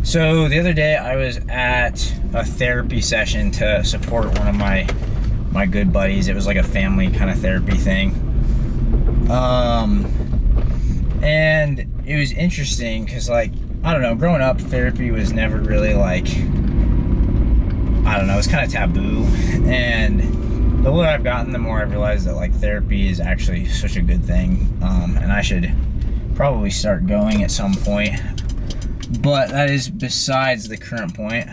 So the other day I was at a therapy session to support one of my good buddies. It was like a family kind of therapy thing. And it was interesting because, like, I don't know, growing up, therapy was never really like, I don't know, it's kind of taboo. And the older I've gotten, the more I've realized that like therapy is actually such a good thing. And I should probably start going at some point. But that is besides the current point.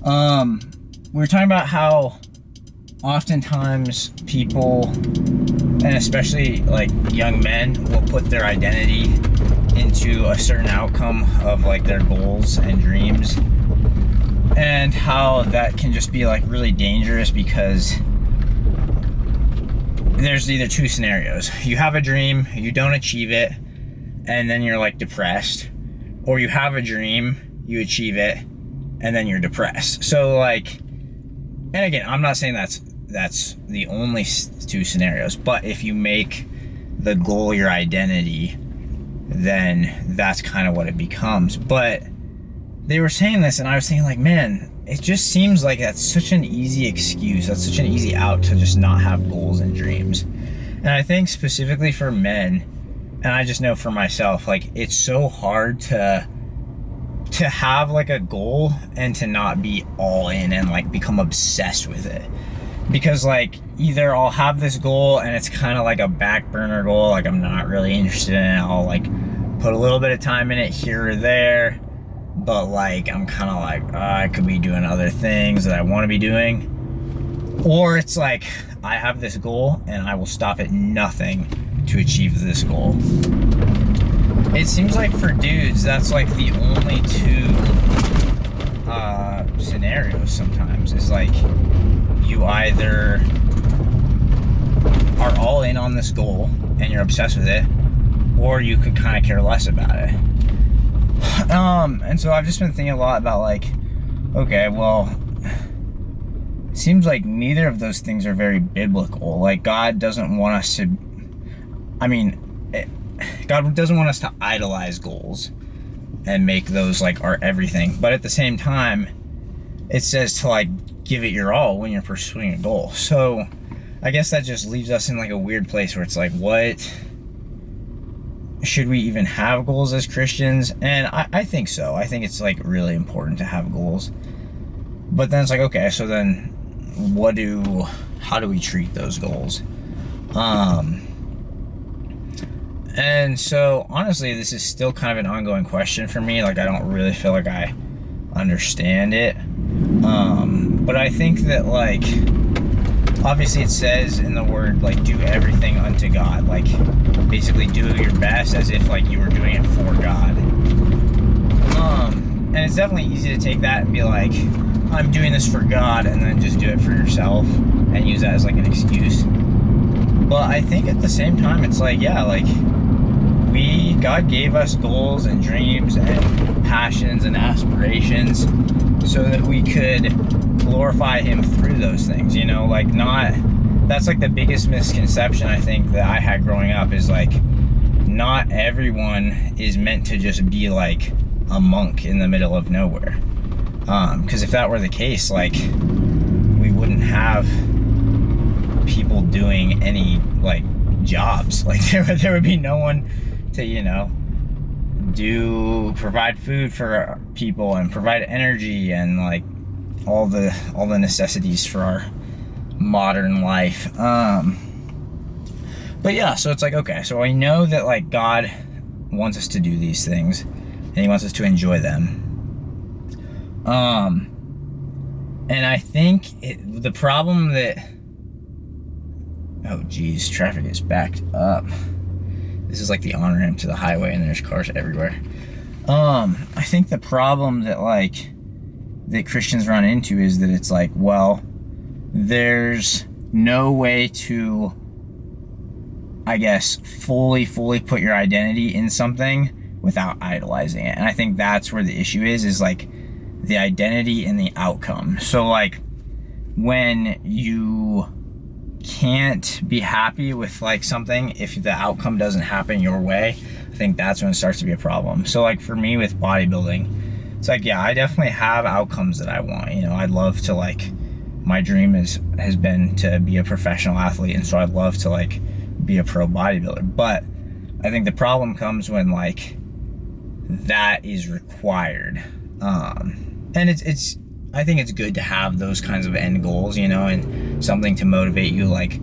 We were talking about how oftentimes people, and especially like young men, will put their identity into a certain outcome of like their goals and dreams, and how that can just be like really dangerous because there's either two scenarios. You have a dream, you don't achieve it, and then you're like depressed, or you have a dream, you achieve it, and then you're depressed. So like, and again, I'm not saying that's the only two scenarios, but if you make the goal your identity, then that's kind of what it becomes. But they were saying this, and I was thinking like, man, it just seems like that's such an easy excuse, that's such an easy out to just not have goals and dreams. And I think specifically for men, and I just know for myself, like, it's so hard to have like a goal and to not be all in and like become obsessed with it. Because like, either I'll have this goal and it's kind of like a back burner goal, like I'm not really interested in it, I'll like put a little bit of time in it here or there, but like I'm kind of like, I could be doing other things that I want to be doing. Or it's like, I have this goal and I will stop at nothing to achieve this goal. It seems like for dudes, that's like the only two scenarios sometimes, is like, you either are all in on this goal and you're obsessed with it, or you could kind of care less about it. And so I've just been thinking a lot about like, okay, well, it seems like neither of those things are very biblical. Like, God doesn't want us to, God doesn't want us to idolize goals and make those like our everything. But at the same time, it says to like give it your all when you're pursuing a goal. So I guess that just leaves us in like a weird place where it's like, what should we even have goals as Christians? And I think so. I think it's like really important to have goals. But then it's like, okay, so then how do we treat those goals? And so honestly, this is still kind of an ongoing question for me. Like, I don't really feel like I understand it. But I think that like, obviously it says in the word, like, do everything unto God. Like, basically do your best as if like you were doing it for God. And it's definitely easy to take that and be like, I'm doing this for God, and then just do it for yourself and use that as like an excuse. But I think at the same time, it's like, yeah, like, God gave us goals and dreams and passions and aspirations so that we could glorify Him through those things, you know, like, that's like the biggest misconception I think that I had growing up, is like, not everyone is meant to just be like a monk in the middle of nowhere. Because if that were the case, like, we wouldn't have people doing any like jobs. Like, there would be no one to, you know, provide food for people and provide energy and like all the necessities for our modern life. But yeah, so it's like, okay, so I know that like God wants us to do these things and He wants us to enjoy them. And I think the problem that, oh geez, traffic is backed up. This is like the on-ramp to the highway and there's cars everywhere. I think the problem that Christians run into is that it's like, well, there's no way to, I guess, fully put your identity in something without idolizing it. And I think that's where the issue is like the identity and the outcome. So like, when you can't be happy with like something if the outcome doesn't happen your way, I think that's when it starts to be a problem. So like for me with bodybuilding, it's like, yeah, I definitely have outcomes that I want. You know, I'd love to, like, my dream has been to be a professional athlete, and so I'd love to, like, be a pro bodybuilder. But I think the problem comes when, like, that is required. And it's I think it's good to have those kinds of end goals, you know, and something to motivate you, like,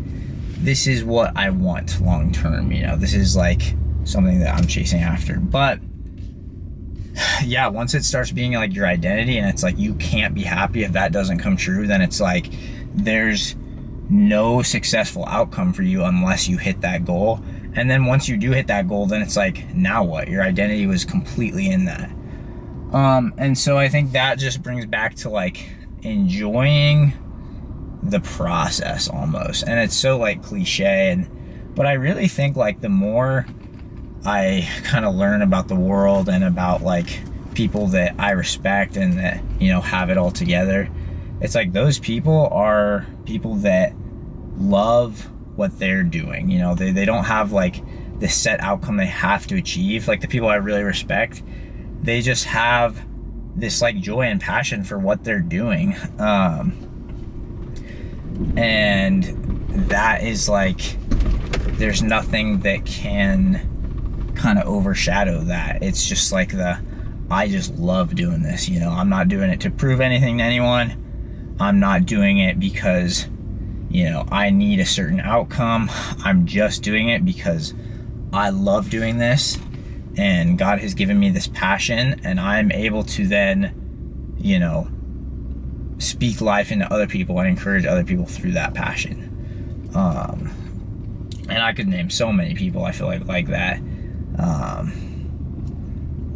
this is what I want long term, you know, this is like something that I'm chasing after. But yeah, once it starts being like your identity, and it's like you can't be happy if that doesn't come true, then it's like there's no successful outcome for you unless you hit that goal. And then once you do hit that goal, then it's like, now what? Your identity was completely in that. And so I think that just brings back to, like, enjoying the process almost. And it's so, like, cliche, but I really think, like, the more I kind of learn about the world and about, like, people that I respect and that, you know, have it all together, it's like those people are people that love what they're doing. You know, they don't have, like, this set outcome they have to achieve. Like, the people I really respect, they just have this, like, joy and passion for what they're doing. And that is, like, there's nothing that can kind of overshadow that. It's just like I just love doing this, you know. I'm not doing it to prove anything to anyone. I'm not doing it because, you know, I need a certain outcome. I'm just doing it because I love doing this, and God has given me this passion, and I'm able to then, you know, speak life into other people and encourage other people through that passion. And I could name so many people I feel like that.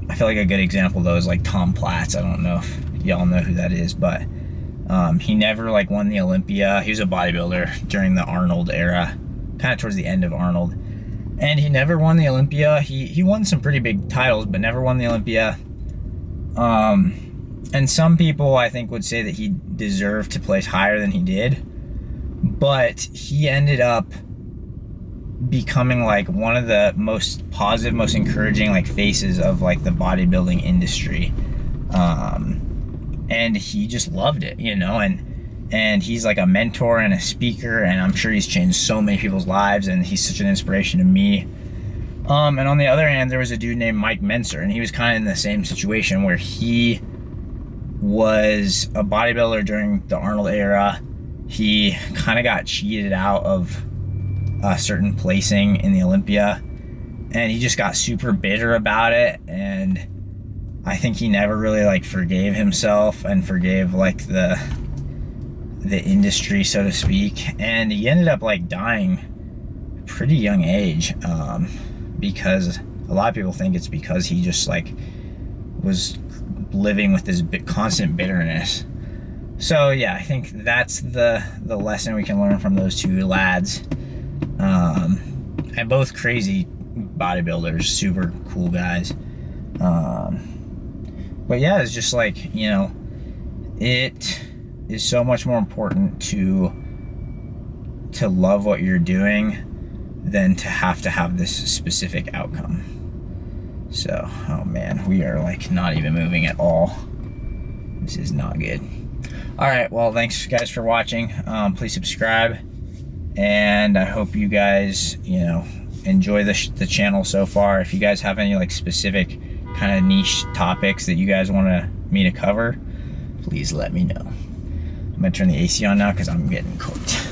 I feel like a good example though is like Tom Platz. I don't know if y'all know who that is, but he never, like, won the Olympia. He was a bodybuilder during the Arnold era, kind of towards the end of Arnold. And he never won the Olympia. He won some pretty big titles, but never won the Olympia. And some people, I think, would say that he deserved to place higher than he did. But he ended up becoming, like, one of the most positive, most encouraging, like, faces of, like, the bodybuilding industry. And he just loved it, you know, and he's like a mentor and a speaker, and I'm sure he's changed so many people's lives, and he's such an inspiration to me. And on the other hand, there was a dude named Mike Mentzer, and he was kind of in the same situation where he was a bodybuilder during the Arnold era. He kind of got cheated out of a certain placing in the Olympia, and he just got super bitter about it, and I think he never really, like, forgave himself and forgave, like, the industry, so to speak. And he ended up, like, dying at a pretty young age, because a lot of people think it's because he just, like, was living with this constant bitterness. So yeah, I think that's the lesson we can learn from those two lads. And both crazy bodybuilders, super cool guys. But yeah, it's just like, you know, it is so much more important to love what you're doing than to have this specific outcome. So, oh man, we are, like, not even moving at all. This is not good. All right, well, thanks guys for watching. Please subscribe, and I hope you guys, you know, enjoy the channel so far. If you guys have any, like, specific kind of niche topics that you guys want me to cover, please let me know. I'm gonna turn the AC on now because I'm getting cooked.